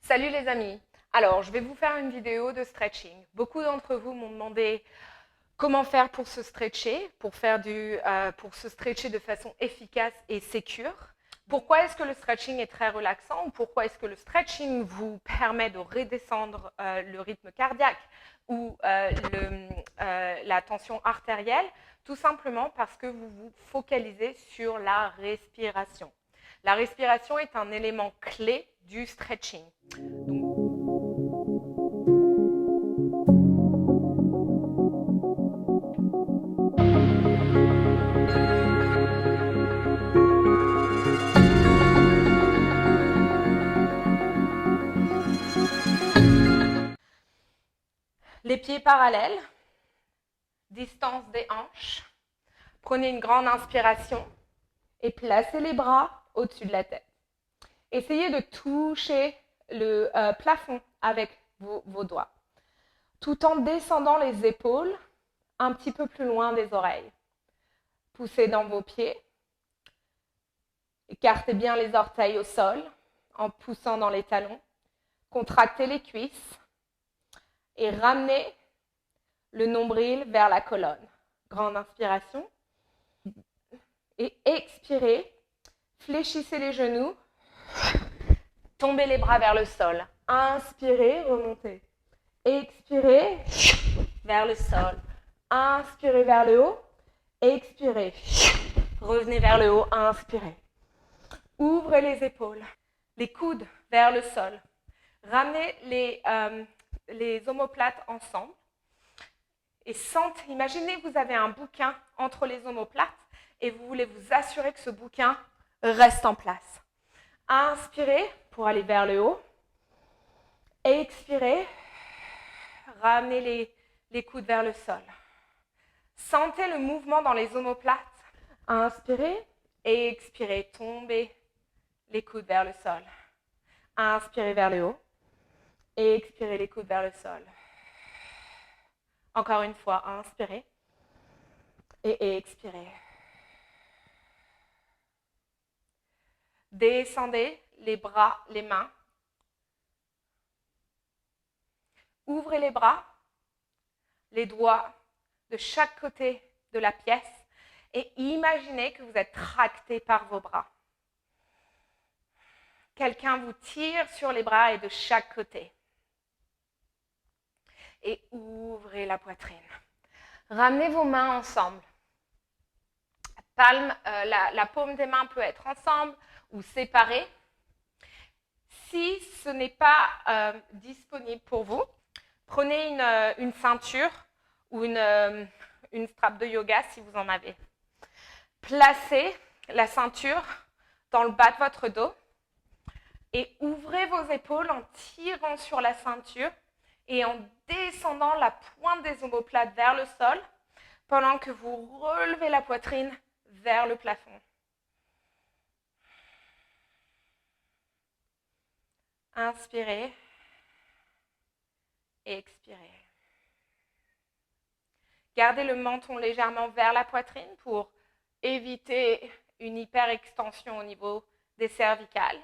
Salut les amis. Alors, je vais vous faire une vidéo de stretching. Beaucoup d'entre vous m'ont demandé comment faire pour se stretcher, pour se stretcher de façon efficace et sécure. Pourquoi est-ce que le stretching est très relaxant ou pourquoi est-ce que le stretching vous permet de redescendre le rythme cardiaque ou la tension artérielle? Tout simplement parce que vous vous focalisez sur la respiration. La respiration est un élément clé du stretching. Les pieds parallèles, distance des hanches. Prenez une grande inspiration et placez les bras au-dessus de la tête. Essayez de toucher le plafond avec vos doigts, tout en descendant les épaules un petit peu plus loin des oreilles. Poussez dans vos pieds. Écartez bien les orteils au sol en poussant dans les talons. Contractez les cuisses et ramenez le nombril vers la colonne. Grande inspiration. Et expirez. Fléchissez les genoux. Tombez les bras vers le sol. Inspirez, remontez. Expirez vers le sol. Inspirez vers le haut. Expirez. Revenez vers le haut. Inspirez. Ouvrez les épaules. Les coudes vers le sol. Ramenez les omoplates ensemble. Et imaginez que vous avez un bouquin entre les omoplates et vous voulez vous assurer que ce bouquin reste en place. Inspirez pour aller vers le haut. Expirez. Ramenez les coudes vers le sol. Sentez le mouvement dans les omoplates. Inspirez et expirez. Tombez les coudes vers le sol. Inspirez vers le haut. Et expirez les coudes vers le sol. Encore une fois, inspirez. Et expirez. Descendez les bras, les mains. Ouvrez les bras, les doigts de chaque côté de la pièce et imaginez que vous êtes tracté par vos bras. Quelqu'un vous tire sur les bras et de chaque côté. Et ouvrez la poitrine. Ramenez vos mains ensemble. La paume des mains peut être ensemble ou séparée. Si ce n'est pas disponible pour vous, prenez une ceinture ou une strap de yoga si vous en avez. Placez la ceinture dans le bas de votre dos et ouvrez vos épaules en tirant sur la ceinture et en descendant la pointe des omoplates vers le sol pendant que vous relevez la poitrine vers le plafond. Inspirez et expirez. Gardez le menton légèrement vers la poitrine pour éviter une hyperextension au niveau des cervicales.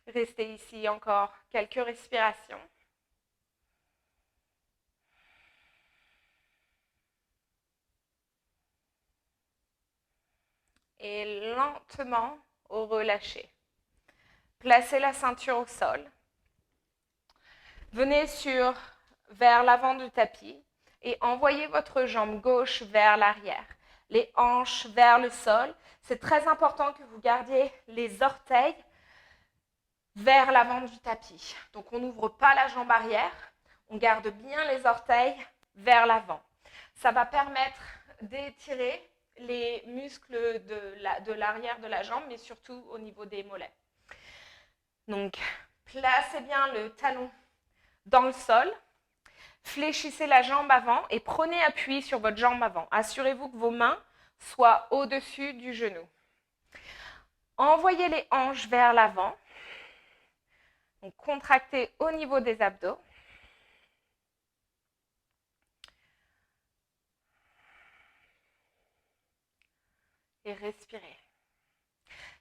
Restez ici encore quelques respirations. Et lentement relâchez. Placez la ceinture au sol. Venez vers l'avant du tapis et envoyez votre jambe gauche vers l'arrière. Les hanches vers le sol. C'est très important que vous gardiez les orteils vers l'avant du tapis. Donc on n'ouvre pas la jambe arrière, on garde bien les orteils vers l'avant. Ça va permettre d'étirer les muscles de l'arrière de la jambe, mais surtout au niveau des mollets. Donc placez bien le talon dans le sol, fléchissez la jambe avant et prenez appui sur votre jambe avant. Assurez-vous que vos mains soient au-dessus du genou. Envoyez les hanches vers l'avant. Donc, contractez au niveau des abdos. et respirez.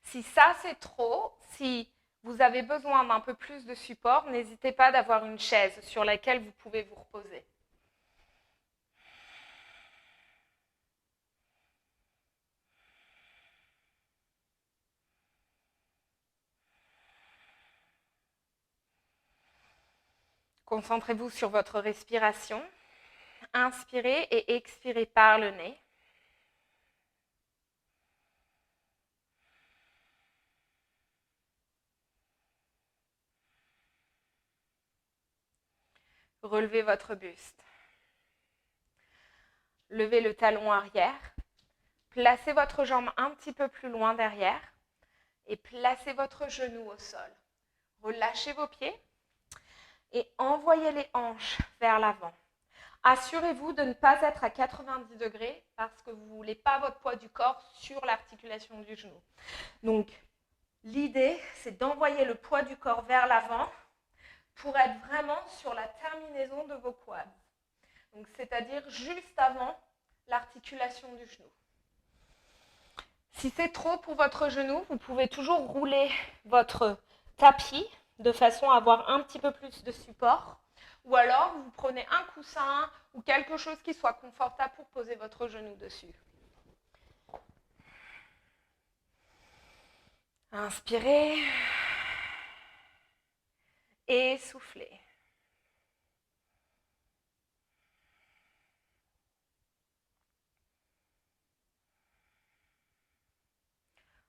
Si ça c'est trop, si vous avez besoin d'un peu plus de support, n'hésitez pas d'avoir une chaise sur laquelle vous pouvez vous reposer. Concentrez-vous sur votre respiration. Inspirez et expirez par le nez. Relevez votre buste. Levez le talon arrière. Placez votre jambe un petit peu plus loin derrière et placez votre genou au sol. Relâchez vos pieds et envoyez les hanches vers l'avant. Assurez-vous de ne pas être à 90 degrés parce que vous ne voulez pas votre poids du corps sur l'articulation du genou. Donc, l'idée, c'est d'envoyer le poids du corps vers l'avant pour être vraiment sur la terminaison de vos quads. Donc, c'est-à-dire juste avant l'articulation du genou. Si c'est trop pour votre genou, vous pouvez toujours rouler votre tapis de façon à avoir un petit peu plus de support. Ou alors, vous prenez un coussin ou quelque chose qui soit confortable pour poser votre genou dessus. Inspirez et soufflez.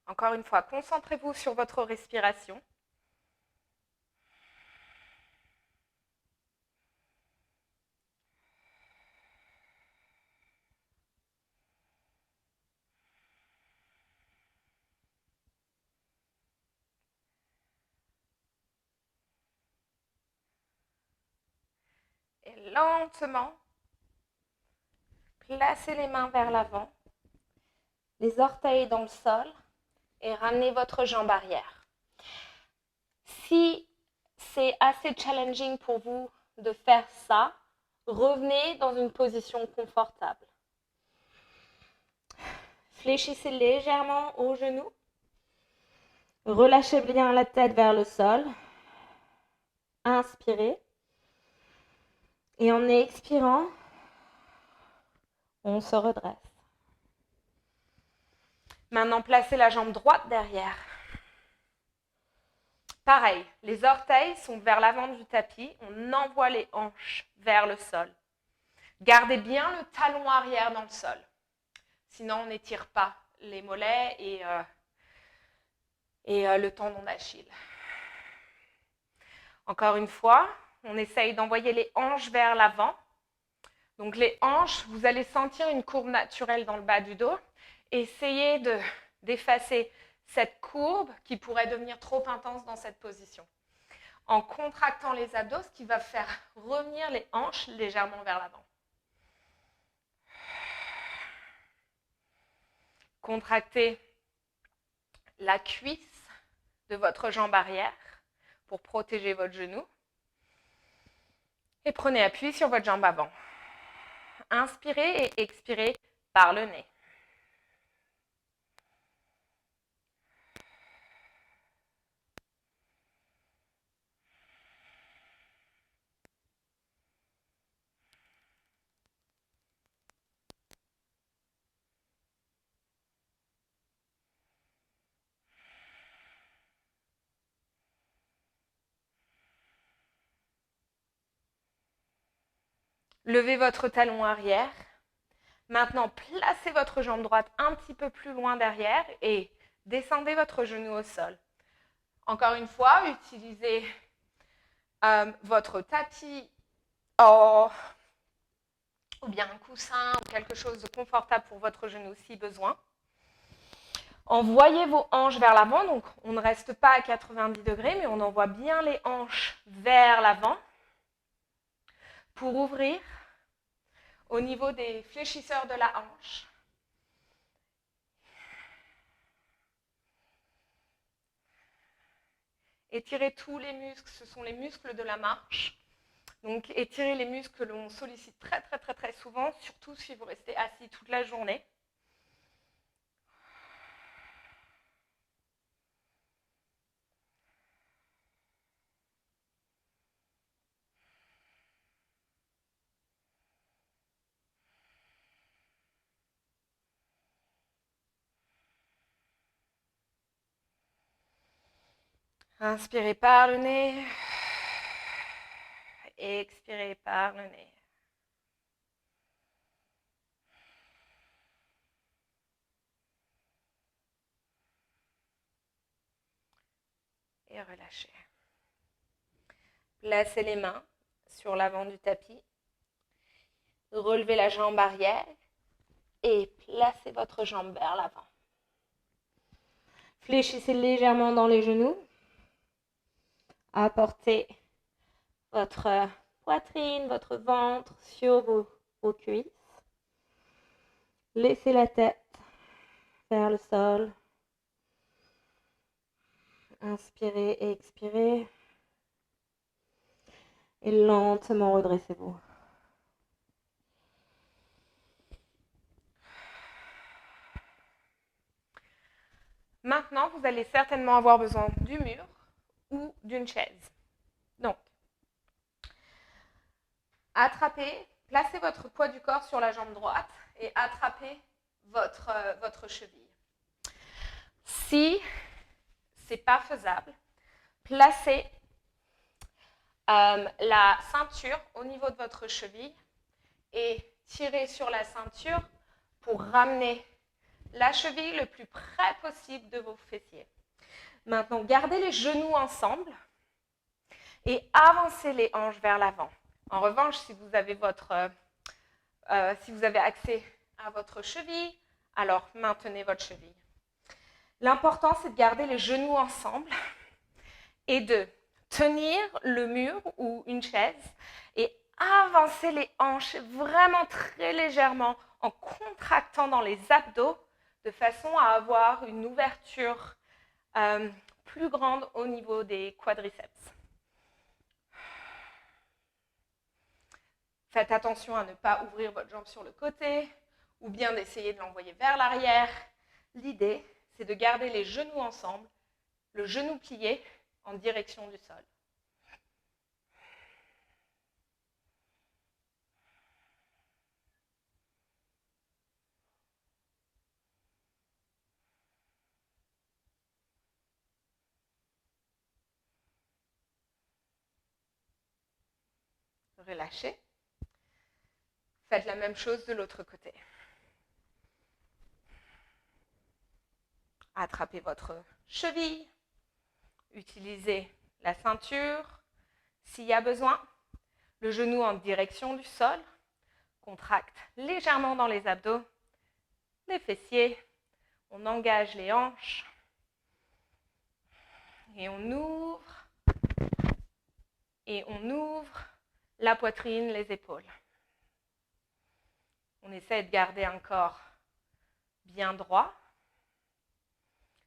Encore une fois, concentrez-vous sur votre respiration. Et lentement, placez les mains vers l'avant, les orteils dans le sol et ramenez votre jambe arrière. Si c'est assez challenging pour vous de faire ça, revenez dans une position confortable. Fléchissez légèrement aux genoux. Relâchez bien la tête vers le sol. Inspirez. Et en expirant, on se redresse. Maintenant, placez la jambe droite derrière. Pareil, les orteils sont vers l'avant du tapis. On envoie les hanches vers le sol. Gardez bien le talon arrière dans le sol. Sinon, on n'étire pas les mollets et le tendon d'Achille. Encore une fois, on essaye d'envoyer les hanches vers l'avant. Donc les hanches, vous allez sentir une courbe naturelle dans le bas du dos. Essayez d'effacer cette courbe qui pourrait devenir trop intense dans cette position. En contractant les abdos, ce qui va faire revenir les hanches légèrement vers l'avant. Contractez la cuisse de votre jambe arrière pour protéger votre genou. Et prenez appui sur votre jambe avant. Inspirez et expirez par le nez. Levez votre talon arrière. Maintenant, placez votre jambe droite un petit peu plus loin derrière et descendez votre genou au sol. Encore une fois, utilisez votre tapis ou bien un coussin ou quelque chose de confortable pour votre genou si besoin. Envoyez vos hanches vers l'avant, donc on ne reste pas à 90 degrés, mais on envoie bien les hanches vers l'avant pour ouvrir au niveau des fléchisseurs de la hanche. Étirez tous les muscles, ce sont les muscles de la marche. Donc étirez les muscles que l'on sollicite très souvent, surtout si vous restez assis toute la journée. Inspirez par le nez. Expirez par le nez. Et relâchez. Placez les mains sur l'avant du tapis. Relevez la jambe arrière et placez votre jambe vers l'avant. Fléchissez légèrement dans les genoux. Apportez votre poitrine, votre ventre sur vos cuisses. Laissez la tête vers le sol. Inspirez et expirez. Et lentement redressez-vous. Maintenant, vous allez certainement avoir besoin du mur ou d'une chaise. Donc, attrapez, placez votre poids du corps sur la jambe droite et attrapez votre cheville. Si ce n'est pas faisable, placez la ceinture au niveau de votre cheville et tirez sur la ceinture pour ramener la cheville le plus près possible de vos fessiers. Maintenant, gardez les genoux ensemble et avancez les hanches vers l'avant. En revanche, si vous avez accès à votre cheville, alors maintenez votre cheville. L'important, c'est de garder les genoux ensemble et de tenir le mur ou une chaise et avancer les hanches vraiment très légèrement en contractant dans les abdos de façon à avoir une ouverture plus grande au niveau des quadriceps. Faites attention à ne pas ouvrir votre jambe sur le côté ou bien d'essayer de l'envoyer vers l'arrière. L'idée, c'est de garder les genoux ensemble, le genou plié en direction du sol. Relâchez. Faites la même chose de l'autre côté. Attrapez votre cheville. Utilisez la ceinture s'il y a besoin. Le genou en direction du sol. Contracte légèrement dans les abdos, les fessiers. On engage les hanches. Et on ouvre. Et on ouvre la poitrine, les épaules. On essaie de garder un corps bien droit.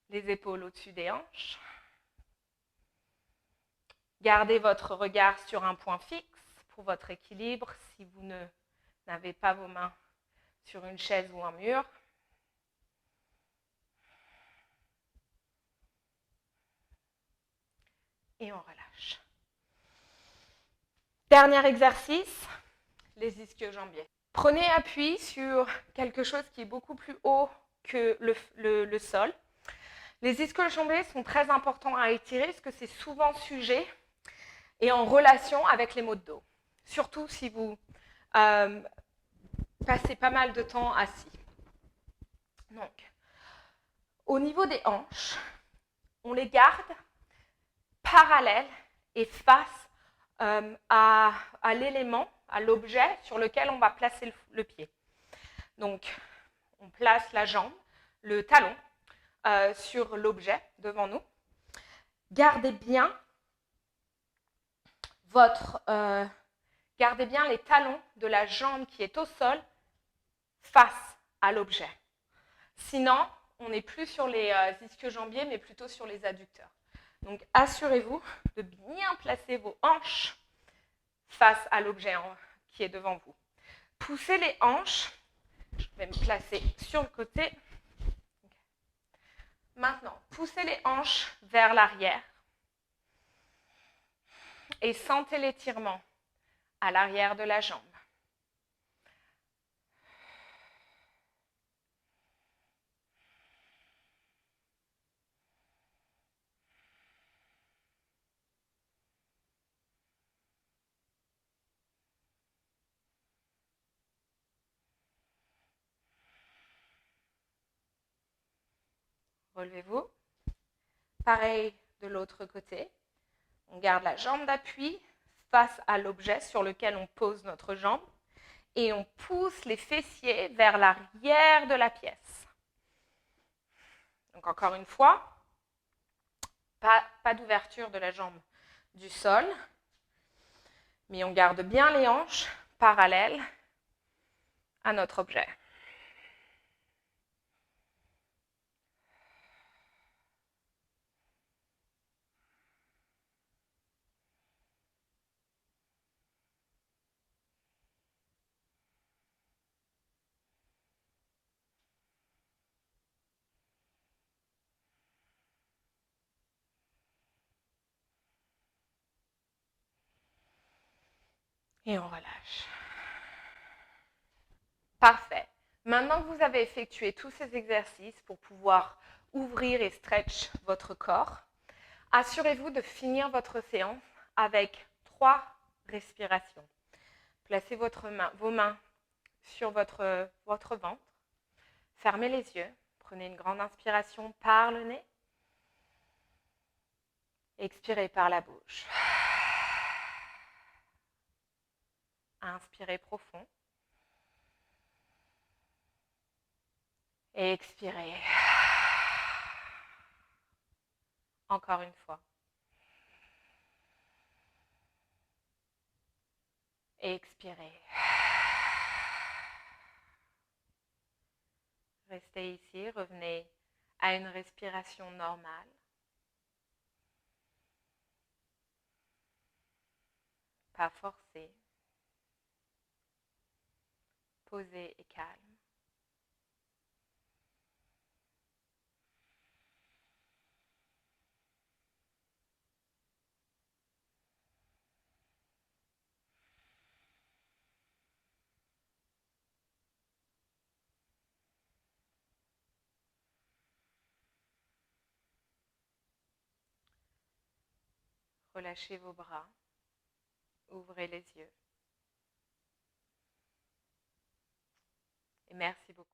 Les épaules au-dessus des hanches. Gardez votre regard sur un point fixe pour votre équilibre si vous n'avez pas vos mains sur une chaise ou un mur. Et on relâche. Dernier exercice, les ischio-jambiers. Prenez appui sur quelque chose qui est beaucoup plus haut que le sol. Les ischio-jambiers sont très importants à étirer parce que c'est souvent sujet et en relation avec les maux de dos. Surtout si vous passez pas mal de temps assis. Donc, au niveau des hanches, on les garde parallèles et face à l'élément, à l'objet sur lequel on va placer le pied. Donc, on place la jambe, le talon, sur l'objet devant nous. Gardez bien les talons de la jambe qui est au sol face à l'objet. Sinon, on n'est plus sur les ischio-jambiers, mais plutôt sur les adducteurs. Donc, assurez-vous de bien placer vos hanches face à l'objet qui est devant vous. Poussez les hanches. Je vais me placer sur le côté. Maintenant, poussez les hanches vers l'arrière et sentez l'étirement à l'arrière de la jambe. Relevez-vous. Pareil de l'autre côté. On garde la jambe d'appui face à l'objet sur lequel on pose notre jambe et on pousse les fessiers vers l'arrière de la pièce. Donc encore une fois, pas d'ouverture de la jambe du sol, mais on garde bien les hanches parallèles à notre objet. Et on relâche. Parfait. Maintenant que vous avez effectué tous ces exercices pour pouvoir ouvrir et stretch votre corps, assurez-vous de finir votre séance avec 3 respirations. Placez vos mains sur votre ventre. Fermez les yeux. Prenez une grande inspiration par le nez. Expirez par la bouche. Inspirez profond. Et expirez. Encore une fois. Et expirez. Restez ici, revenez à une respiration normale. Pas forcée. Posée et calme. Relâchez vos bras. Ouvrez les yeux. Et merci beaucoup.